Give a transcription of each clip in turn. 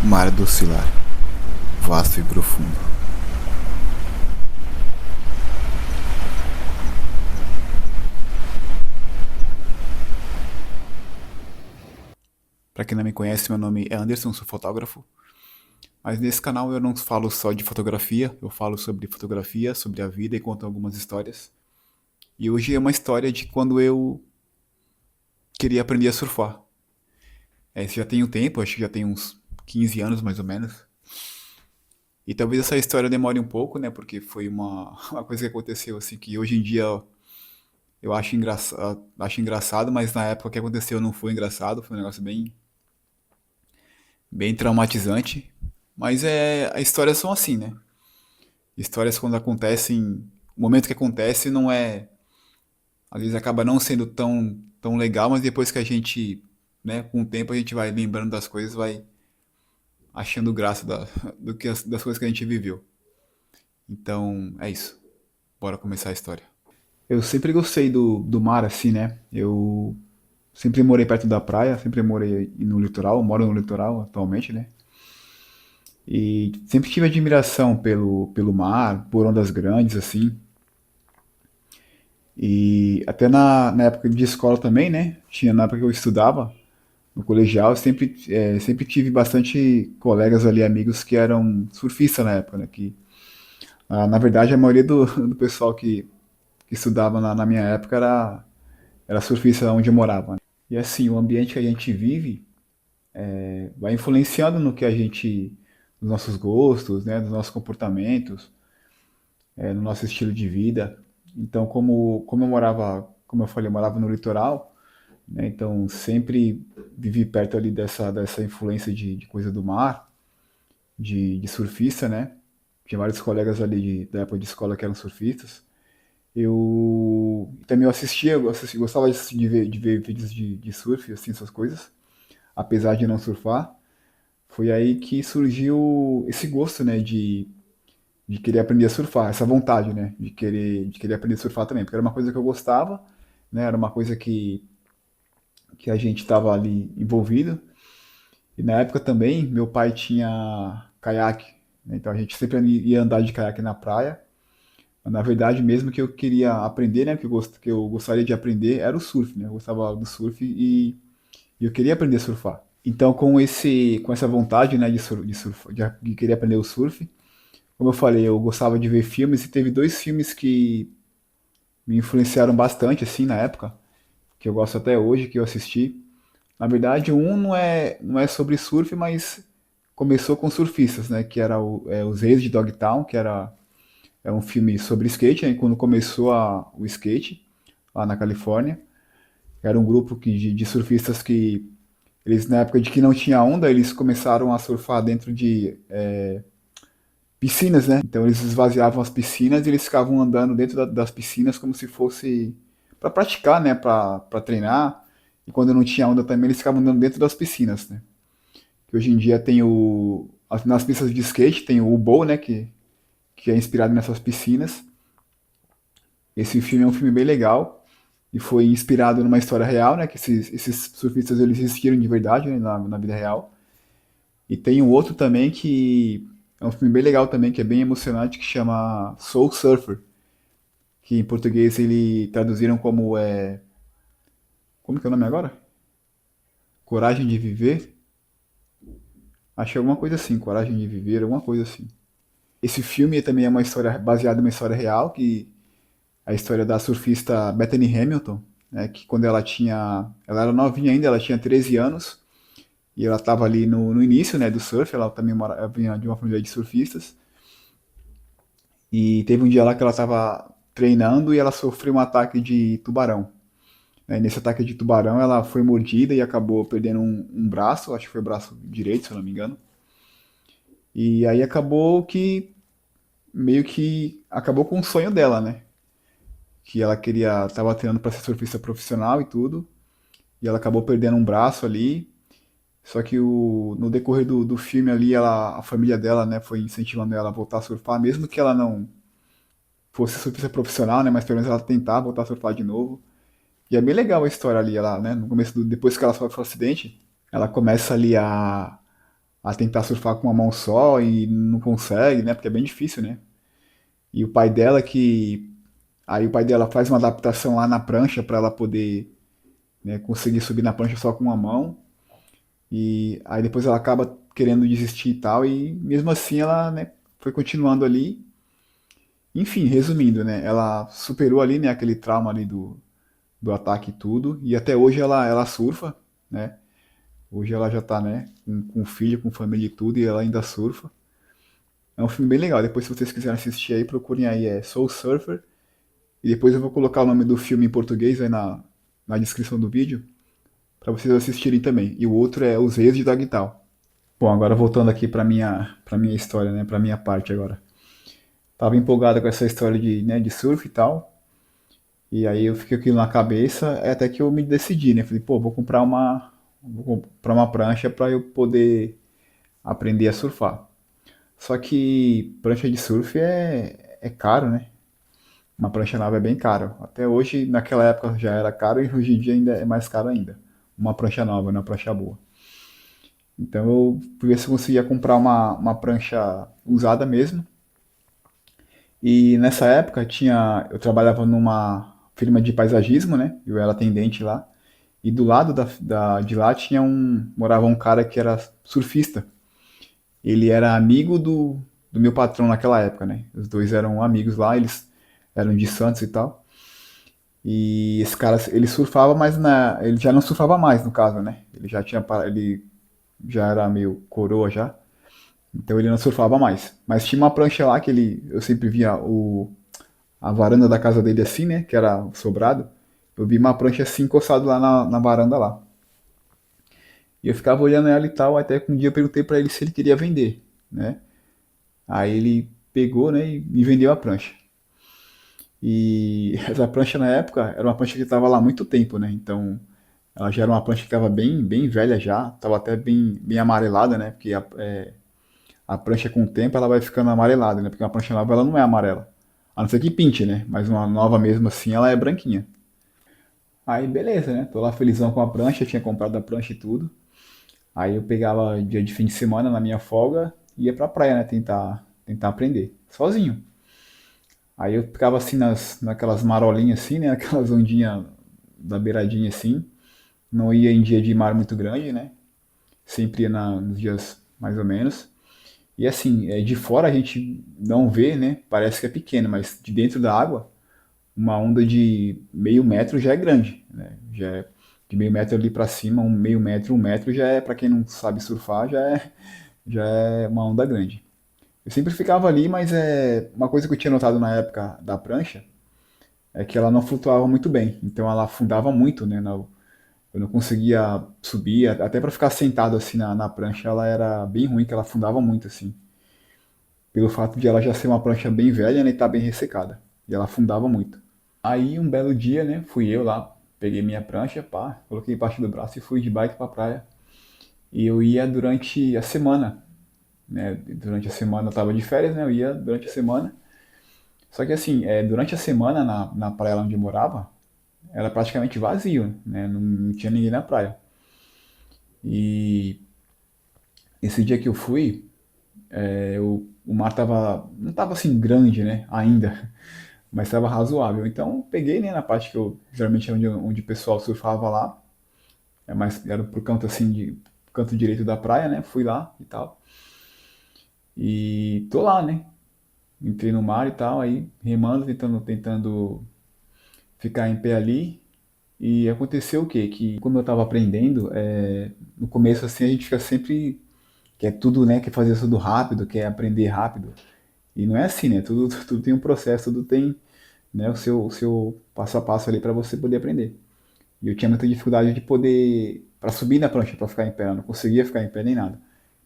Mar doscilar, vasto e profundo. Para quem não me conhece, meu nome é Anderson, sou fotógrafo. Mas nesse canal eu não falo só de fotografia, eu falo sobre fotografia, sobre a vida e conto algumas histórias. E hoje é uma história de quando eu queria aprender a surfar. Isso já tem um tempo, acho que já tem uns 15 anos mais ou menos. E talvez essa história demore um pouco, né? Porque foi uma coisa que aconteceu assim que hoje em dia eu acho engraçado, mas na época que aconteceu não foi engraçado, foi um negócio bem traumatizante. Mas as histórias são assim, né? Histórias quando acontecem, o momento que acontece não é, às vezes acaba não sendo tão legal, mas depois que a gente, né, com o tempo a gente vai lembrando das coisas, vai achando graça das coisas que a gente viveu. Então, é isso. Bora começar a história. Eu sempre gostei do mar, assim, né? Eu sempre morei perto da praia, sempre morei no litoral, moro no litoral atualmente, né? E sempre tive admiração pelo mar, por ondas grandes, assim. E até na época de escola também, né? Tinha na época que eu estudava, no colegial, sempre tive bastante colegas ali, amigos que eram surfistas na época, né? Na verdade, a maioria do pessoal que estudava na minha época era surfista onde eu morava, né? E assim, o ambiente que a gente vive vai influenciando no que a gente, nos nossos gostos, né? Nos nossos comportamentos, no nosso estilo de vida. Então, como eu morava, como eu falei, eu morava no litoral, né? Então sempre vivi perto ali dessa influência de coisa do mar, de surfista, né? Tinha vários colegas ali da época de escola que eram surfistas. Eu também gostava de ver vídeos de surf, assim, essas coisas, apesar de não surfar. Foi aí que surgiu esse gosto, né, de querer aprender a surfar, essa vontade, né, de querer aprender a surfar também, porque era uma coisa que eu gostava, né, era uma coisa que a gente estava ali envolvido. E na época também, meu pai tinha caiaque, né? Então a gente sempre ia andar de caiaque na praia. Mas, na verdade, mesmo que eu queria aprender, né? Que eu gostaria de aprender, era o surf, né? Eu gostava do surf e eu queria aprender a surfar. Então, com essa vontade, né, de querer aprender o surf, como eu falei, eu gostava de ver filmes e teve dois filmes que me influenciaram bastante, assim, na época, que eu gosto até hoje, que eu assisti. Na verdade, um não é sobre surf, mas começou com surfistas, né? Que era Os Reis de Dogtown, é um filme sobre skate, né? Quando começou o skate, lá na Califórnia. Era um grupo de surfistas que, eles na época de que não tinha onda, eles começaram a surfar dentro de piscinas, né? Então eles esvaziavam as piscinas e eles ficavam andando dentro das piscinas como se fosse para praticar, né? Para treinar. E quando não tinha onda também, eles ficavam andando dentro das piscinas, né? Que hoje em dia tem nas pistas de skate tem o bowl, né, que é inspirado nessas piscinas. Esse filme é um filme bem legal e foi inspirado numa história real, né, que esses surfistas eles existiram de verdade, né, na vida real. E tem um outro também que é um filme bem legal também, que é bem emocionante, que chama Soul Surfer, que em português ele traduziram como que é o nome agora? Coragem de Viver? Acho que é alguma coisa assim, Coragem de Viver, alguma coisa assim. Esse filme também é uma história baseada em uma história real, que é a história da surfista Bethany Hamilton, né, que quando ela era novinha ainda, ela tinha 13 anos, e ela estava ali no início, né, do surf, ela vinha de uma família de surfistas, e teve um dia lá que ela estava treinando e ela sofreu um ataque de tubarão. Nesse ataque de tubarão, ela foi mordida e acabou perdendo um braço, acho que foi o braço direito, se eu não me engano. E aí acabou que meio que acabou com o sonho dela, né? Que ela tava treinando para ser surfista profissional e tudo, e ela acabou perdendo um braço ali. Só que no decorrer do filme ali, a família dela, né, foi incentivando ela a voltar a surfar, mesmo que ela não fosse surfista profissional, né, mas pelo menos ela tentar voltar a surfar de novo. E é bem legal a história ali, ela, né, no começo depois que ela sofre o acidente, ela começa ali a tentar surfar com uma mão só e não consegue, né? Porque é bem difícil, né? E o pai dela que. Aí o pai dela faz uma adaptação lá na prancha para ela poder, né, conseguir subir na prancha só com uma mão. E aí depois ela acaba querendo desistir e tal. E mesmo assim ela, né, foi continuando ali. Enfim, resumindo, né? Ela superou ali, né, aquele trauma ali do ataque e tudo. E até hoje ela surfa, né? Hoje ela já tá, né, com filho, com família e tudo, e ela ainda surfa. É um filme bem legal. Depois, se vocês quiserem assistir aí, procurem aí, é Soul Surfer. E depois eu vou colocar o nome do filme em português aí na descrição do vídeo, para vocês assistirem também. E o outro é Os Reis de Dogtown. Bom, agora voltando aqui para minha história, né, para minha parte agora. Tava empolgado com essa história de, né, de surf e tal. E aí eu fiquei aquilo na cabeça, até que eu me decidi, né? Falei, pô, vou comprar uma prancha para eu poder aprender a surfar. Só que prancha de surf é caro, né? Uma prancha nova é bem caro. Até hoje, naquela época já era caro e hoje em dia ainda é mais caro ainda. Uma prancha nova, uma prancha boa. Então eu fui ver se eu conseguia comprar uma prancha usada mesmo. E nessa época eu trabalhava numa firma de paisagismo, né? Eu era atendente lá. E do lado de lá morava um cara que era surfista. Ele era amigo do meu patrão naquela época, né? Os dois eram amigos lá, eles eram de Santos e tal. E esse cara, ele surfava, mas ele já não surfava mais, no caso, né? Ele já era meio coroa já, então ele não surfava mais. Mas tinha uma prancha lá que eu sempre via a varanda da casa dele assim, né? Que era o sobrado. Eu vi uma prancha assim encostada lá na varanda lá. E eu ficava olhando ela e tal, até que um dia eu perguntei pra ele se ele queria vender, né? Aí ele pegou, né, e me vendeu a prancha. E essa prancha na época era uma prancha que estava lá há muito tempo, né? Então ela já era uma prancha que estava bem, bem velha já, estava até bem, bem amarelada, né? Porque a prancha com o tempo ela vai ficando amarelada, né? Porque uma prancha nova ela não é amarela. A não ser que pinte, né? Mas uma nova mesmo assim ela é branquinha. Aí beleza, né? Tô lá felizão com a prancha, tinha comprado a prancha e tudo. Aí eu pegava dia de fim de semana na minha folga e ia pra praia, né? Tentar aprender. Sozinho. Aí eu ficava assim naquelas marolinhas assim, né? Aquelas ondinhas da beiradinha assim. Não ia em dia de mar muito grande, né? Sempre ia nos dias mais ou menos. E assim, de fora a gente não vê, né? Parece que é pequeno, mas de dentro da água, uma onda de meio metro já é grande, né? Já é de meio metro ali para cima, um meio metro, 1 metro já é, para quem não sabe surfar, já é uma onda grande. Eu sempre ficava ali, mas uma coisa que eu tinha notado na época da prancha é que ela não flutuava muito bem, então ela afundava muito, né? Eu não conseguia subir, até para ficar sentado assim na prancha, ela era bem ruim, que ela afundava muito assim. Pelo fato de ela já ser uma prancha bem velha, né, e tá bem ressecada. E ela afundava muito. Aí um belo dia, né, fui eu lá, peguei minha prancha, pá, coloquei embaixo do braço e fui de bike pra praia. E eu ia durante a semana, né? Durante a semana eu tava de férias, né? Eu ia durante a semana. Só que assim, durante a semana na praia lá onde eu morava, era praticamente vazio, né? Não tinha ninguém na praia. E esse dia que eu fui, o mar não tava assim grande, né? Ainda. Mas estava razoável. Então peguei, né, na parte que eu geralmente é onde o pessoal surfava lá, mas era pro canto assim canto direito da praia, né? Fui lá e tal. E tô lá, né? Entrei no mar e tal, aí remando, tentando ficar em pé ali. E aconteceu o quê? Que como eu tava aprendendo, no começo assim a gente fica sempre quer tudo, né? Quer fazer tudo rápido, quer aprender rápido. E não é assim, né? Tudo tem um processo, tudo tem, né, o seu passo a passo ali para você poder aprender. E eu tinha muita dificuldade de poder, para subir na prancha, para ficar em pé, eu não conseguia ficar em pé nem nada.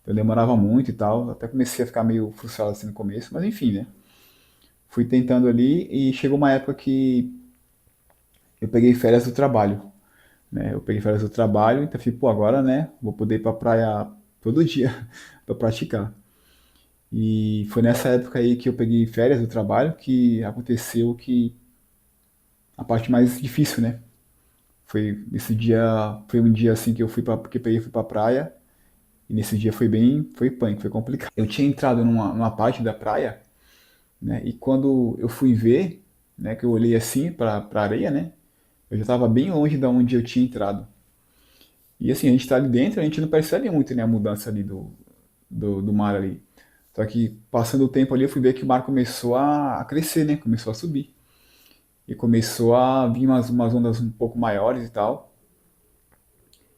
Então demorava muito e tal, até comecei a ficar meio frustrado assim no começo, mas enfim, né? Fui tentando ali e chegou uma época que eu peguei férias do trabalho, né? Eu peguei férias do trabalho, então falei, pô, agora, né, vou poder ir pra praia todo dia para praticar. E foi nessa época aí que eu peguei férias do trabalho que aconteceu que a parte mais difícil, né? Foi um dia assim que eu fui para que peguei e fui pra praia E nesse dia foi punk, foi complicado. Eu tinha entrado numa parte da praia, né? E quando eu fui ver, né, que eu olhei assim pra areia, né? Eu já estava bem longe da onde eu tinha entrado. E assim, a gente tá ali dentro, a gente não percebe muito, né, a mudança ali do mar ali. Só que passando o tempo ali, eu fui ver que o mar começou a crescer, né? Começou a subir. E começou a vir umas ondas um pouco maiores e tal.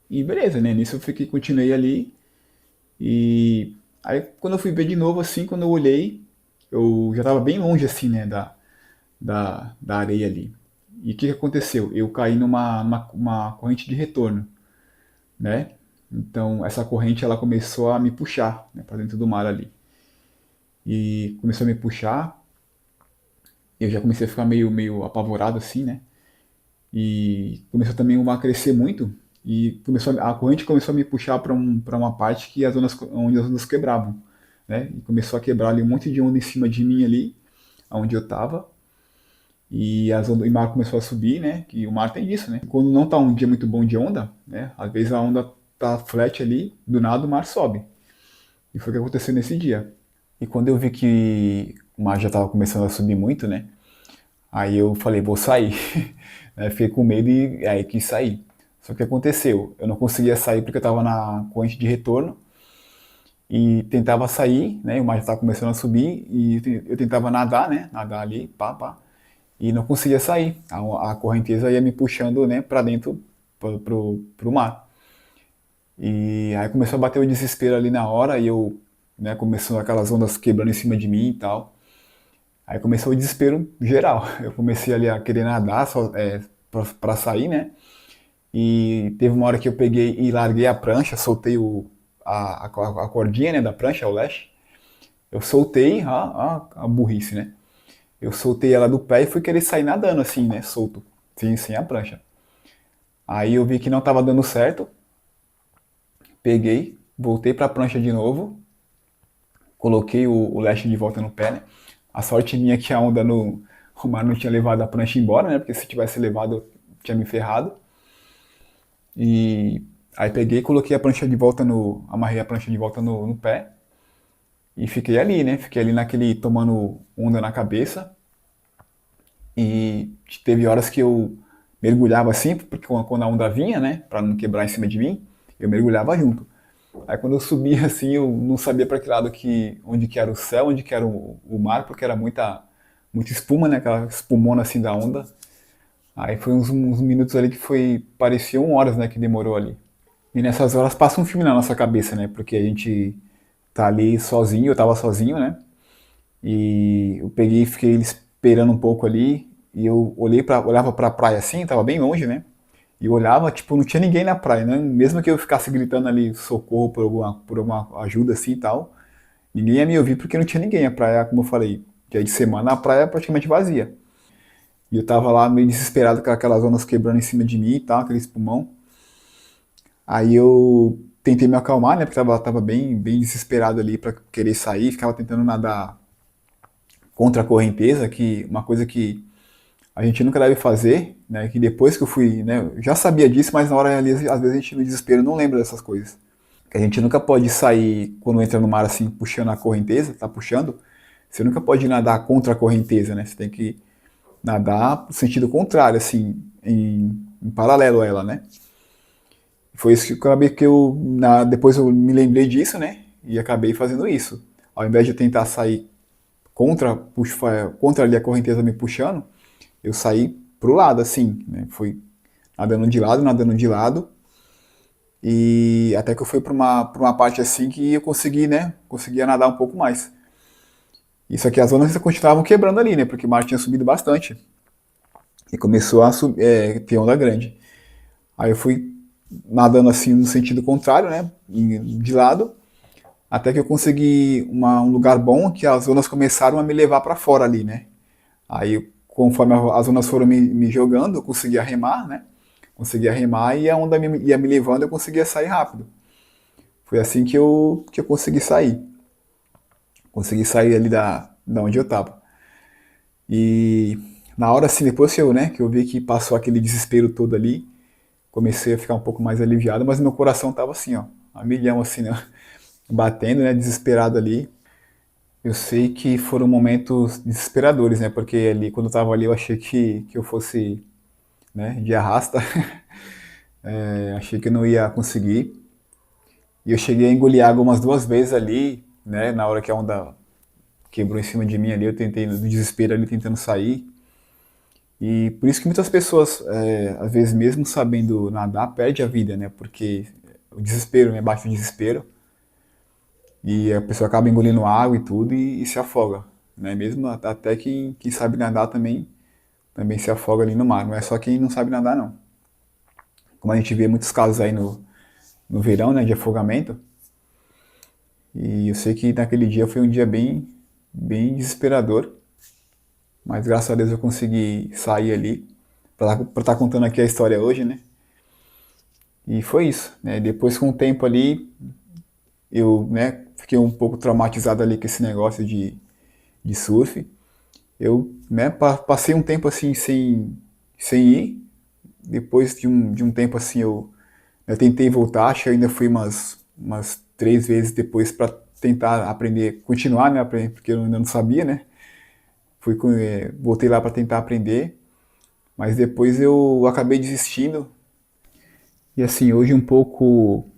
E beleza, né? Nisso eu fiquei, continuei ali. E aí quando eu fui ver de novo, assim, quando eu olhei, eu já estava bem longe, assim, né, da areia ali. E o que, que aconteceu? Eu caí numa uma corrente de retorno, né? Então essa corrente ela começou a me puxar, né, para dentro do mar ali. E começou a me puxar, eu já comecei a ficar meio apavorado assim, né? E começou também o mar a crescer muito e a corrente começou a me puxar para uma parte que onde as ondas quebravam, né? E começou a quebrar ali um monte de onda em cima de mim ali, onde eu estava. E e o mar começou a subir, né? Que o mar tem isso, né? Quando não tá um dia muito bom de onda, né? Às vezes a onda tá flat ali, do nada o mar sobe. E foi o que aconteceu nesse dia. E quando eu vi que o mar já estava começando a subir muito, né? Aí eu falei, vou sair. Né, fiquei com medo e aí quis sair. Só que aconteceu, eu não conseguia sair porque eu estava na corrente de retorno e tentava sair, né? O mar já estava começando a subir e eu tentava nadar, né? Nadar ali, pá, pá, e não conseguia sair. A correnteza ia me puxando, né? Para dentro, pro mar. E aí começou a bater o desespero ali na hora e eu, né? Começou aquelas ondas quebrando em cima de mim e tal. Aí começou o desespero geral. Eu comecei ali a querer nadar só, para sair, né? E teve uma hora que eu peguei e larguei a prancha, soltei a cordinha, né, da prancha, o leste. Eu soltei a burrice, né? Eu soltei ela do pé e fui querer sair nadando assim, né? Solto, sem a prancha. Aí eu vi que não estava dando certo, peguei, voltei para a prancha de novo, coloquei o leste de volta no pé, né? A sorte minha é que a onda no o mar não tinha levado a prancha embora, né? Porque se tivesse levado, eu tinha me ferrado. E aí peguei e coloquei a prancha de volta amarrei a prancha de volta no pé e fiquei ali, né? Fiquei ali naquele tomando onda na cabeça e teve horas que eu mergulhava assim, porque quando a onda vinha, né, para não quebrar em cima de mim, eu mergulhava junto. Aí quando eu subia assim, eu não sabia para que lado onde que era o céu, onde que era o mar, porque era muita espuma, né, aquela espumona assim da onda. Aí foi uns minutos ali que pareciam horas, né, que demorou ali. E nessas horas passa um filme na nossa cabeça, né? Porque a gente tá ali sozinho, eu tava sozinho, né? E eu peguei e fiquei esperando um pouco ali, e eu olhava pra praia assim, tava bem longe, né? E eu olhava, tipo, não tinha ninguém na praia, né? Mesmo que eu ficasse gritando ali socorro por alguma ajuda assim e tal, ninguém ia me ouvir porque não tinha ninguém. A praia, como eu falei, dia de semana, a praia é praticamente vazia. E eu tava lá meio desesperado com aquelas ondas quebrando em cima de mim e tal, aquele espumão. Aí eu tentei me acalmar, né? Porque tava bem desesperado ali para querer sair, ficava tentando nadar contra a correnteza, que uma coisa que a gente nunca deve fazer, né? Que depois que eu fui, né? Eu já sabia disso, mas na hora ali, às vezes a gente no desespero não lembra dessas coisas. Que a gente nunca pode sair quando entra no mar assim, puxando a correnteza, tá puxando. Você nunca pode nadar contra a correnteza, né? Você tem que nadar no sentido contrário, assim, em paralelo a ela, né? Foi isso que eu acabei depois eu me lembrei disso, né? E acabei fazendo isso. Ao invés de tentar sair contra ali a correnteza me puxando, eu saí pro lado, assim, né? Fui nadando de lado, e até que eu fui pra uma parte assim que eu consegui, né? Conseguia nadar um pouco mais. Isso aqui as ondas continuavam quebrando ali, né? Porque o mar tinha subido bastante. E começou a ter onda grande. Aí eu fui nadando assim no sentido contrário, né? De lado, até que eu consegui um lugar bom que as ondas começaram a me levar para fora ali, né? Aí, conforme as ondas foram me jogando, eu conseguia remar, né? Conseguia remar e a onda ia me levando, eu conseguia sair rápido. Foi assim que eu consegui sair. Consegui sair ali da onde eu tava. E na hora assim, depois que eu vi que passou aquele desespero todo ali, comecei a ficar um pouco mais aliviado, mas meu coração tava assim, ó, a milhão assim, né? batendo, né, desesperado ali. Eu sei que foram momentos desesperadores, né, porque ali, quando eu tava ali, eu achei que eu fosse, né, de arrasta, achei que eu não ia conseguir. E eu cheguei a engolir água umas duas vezes ali, né, na hora que a onda quebrou em cima de mim ali, eu tentei, no desespero ali, tentando sair. E por isso que muitas pessoas, às vezes mesmo sabendo nadar, perde a vida, né, porque o desespero, né, bate o desespero, e a pessoa acaba engolindo água e tudo e se afoga, né, mesmo até quem sabe nadar também se afoga ali no mar, não é só quem não sabe nadar não. Como a gente vê muitos casos aí no verão, né, de afogamento, e eu sei que naquele dia foi um dia bem desesperador, mas graças a Deus eu consegui sair ali para estar contando aqui a história hoje, né? E foi isso, né? Depois com o tempo ali, eu, né, fiquei um pouco traumatizado ali com esse negócio de surf. Eu, né, passei um tempo assim sem ir. Depois de um tempo assim eu tentei voltar, acho que eu ainda fui umas três vezes depois para tentar aprender, continuar, né, porque eu ainda não sabia, né? Voltei lá para tentar aprender, mas depois eu acabei desistindo. E assim, hoje um pouco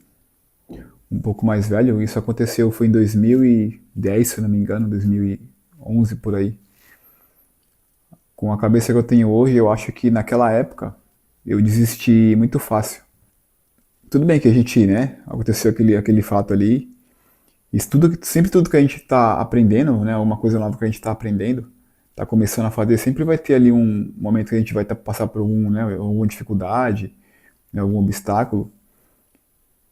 mais velho, isso aconteceu foi em 2010, se eu não me engano, 2011 por aí. Com a cabeça que eu tenho hoje, eu acho que naquela época eu desisti muito fácil. Tudo bem que a gente, né, aconteceu aquele fato ali. Isso tudo, sempre tudo que a gente está aprendendo, né, uma coisa nova que a gente está aprendendo, está começando a fazer, sempre vai ter ali um momento que a gente vai passar por alguma dificuldade, né, algum obstáculo.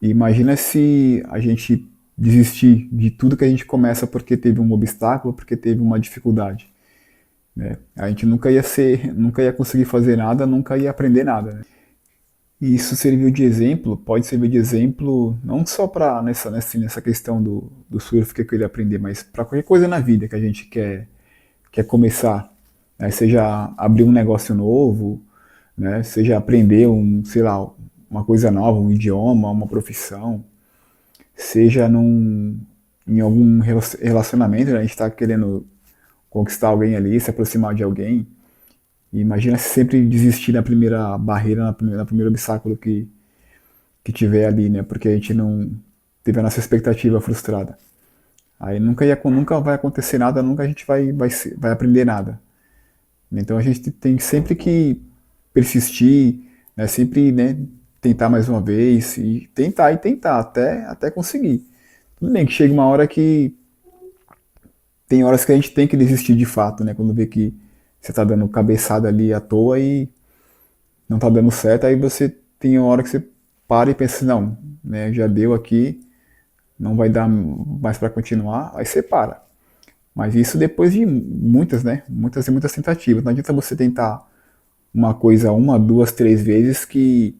E imagina se a gente desistir de tudo que a gente começa porque teve um obstáculo, porque teve uma dificuldade, né? A gente nunca ia conseguir fazer nada, nunca ia aprender nada, né? E isso serviu de exemplo, pode servir de exemplo não só para nessa questão do surf que eu queria aprender, mas para qualquer coisa na vida que a gente quer começar, né? Seja abrir um negócio novo, né? Seja aprender sei lá, uma coisa nova, um idioma, uma profissão, seja em algum relacionamento, né? A gente está querendo conquistar alguém ali, se aproximar de alguém. E imagina se sempre desistir na primeira barreira, na primeiro obstáculo que tiver ali, né? Porque a gente não teve a nossa expectativa frustrada. Aí nunca vai acontecer nada, nunca a gente vai aprender nada. Então a gente tem sempre que persistir, né? Sempre, né, tentar mais uma vez e tentar até conseguir. Tudo bem que chega uma hora que tem horas que a gente tem que desistir de fato, né? Quando vê que você tá dando cabeçada ali à toa e não tá dando certo, aí você tem uma hora que você para e pensa, assim, não, né? Já deu aqui, não vai dar mais para continuar, aí você para. Mas isso depois de muitas, né? Muitas e muitas tentativas. Não adianta você tentar uma coisa uma, duas, três vezes que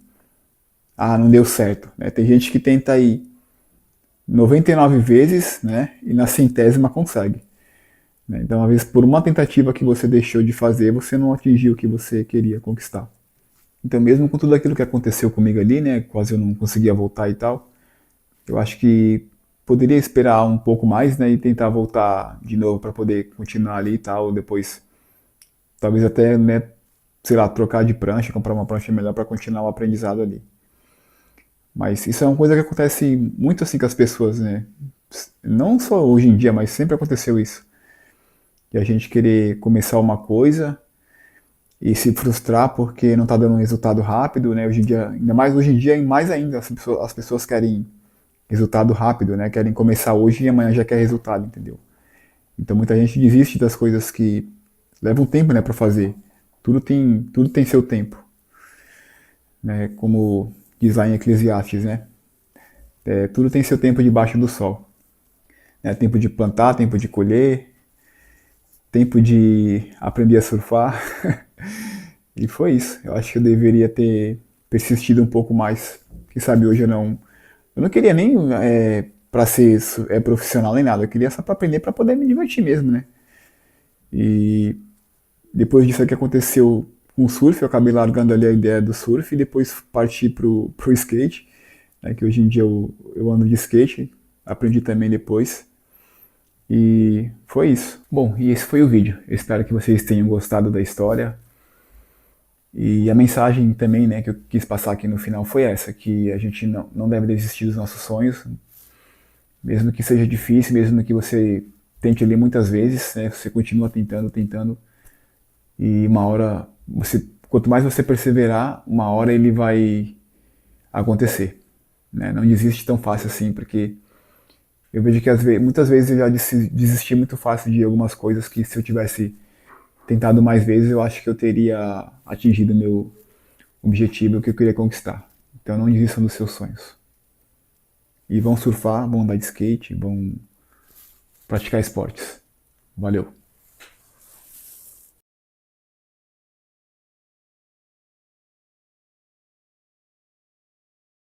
não deu certo, né? Tem gente que tenta aí 99 vezes, né? E na centésima consegue. Né? Então, às vezes, por uma tentativa que você deixou de fazer, você não atingiu o que você queria conquistar. Então, mesmo com tudo aquilo que aconteceu comigo ali, né, quase eu não conseguia voltar e tal, eu acho que poderia esperar um pouco mais, né, e tentar voltar de novo para poder continuar ali e tal, depois talvez até, né, sei lá, trocar de prancha, comprar uma prancha melhor para continuar o aprendizado ali. Mas isso é uma coisa que acontece muito assim com as pessoas, né? Não só hoje em dia, mas sempre aconteceu isso. E a gente querer começar uma coisa e se frustrar porque não está dando um resultado rápido, né? Hoje em dia, ainda mais hoje em dia, e mais ainda, as pessoas querem resultado rápido, né? Querem começar hoje e amanhã já quer resultado, entendeu? Então muita gente desiste das coisas que levam tempo, né, para fazer. Tudo tem seu tempo, né? Como diz lá em Eclesiastes, né? Tudo tem seu tempo debaixo do sol. Né? Tempo de plantar, tempo de colher, tempo de aprender a surfar. E foi isso. Eu acho que eu deveria ter persistido um pouco mais. Quem sabe hoje eu não queria nem para ser profissional nem nada. Eu queria só para aprender para poder me divertir mesmo, né? E depois disso que aconteceu com o surf, eu acabei largando ali a ideia do surf e depois parti pro skate, né? Que hoje em dia eu ando de skate. aprendi também depois. E foi isso. Bom, e esse foi o vídeo. Eu espero que vocês tenham gostado da história. E a mensagem também, né, que eu quis passar aqui no final foi essa, que a gente não deve desistir dos nossos sonhos, mesmo que seja difícil, mesmo que você tente ali muitas vezes, né, você continua tentando, tentando, e uma hora, quanto mais você perseverar, uma hora ele vai acontecer. Né? Não desiste tão fácil assim, porque eu vejo que muitas vezes eu já desisti muito fácil de algumas coisas que se eu tivesse tentado mais vezes, eu acho que eu teria atingido o meu objetivo, o que eu queria conquistar. Então não desistam dos seus sonhos. E vão surfar, vão andar de skate, vão praticar esportes. Valeu!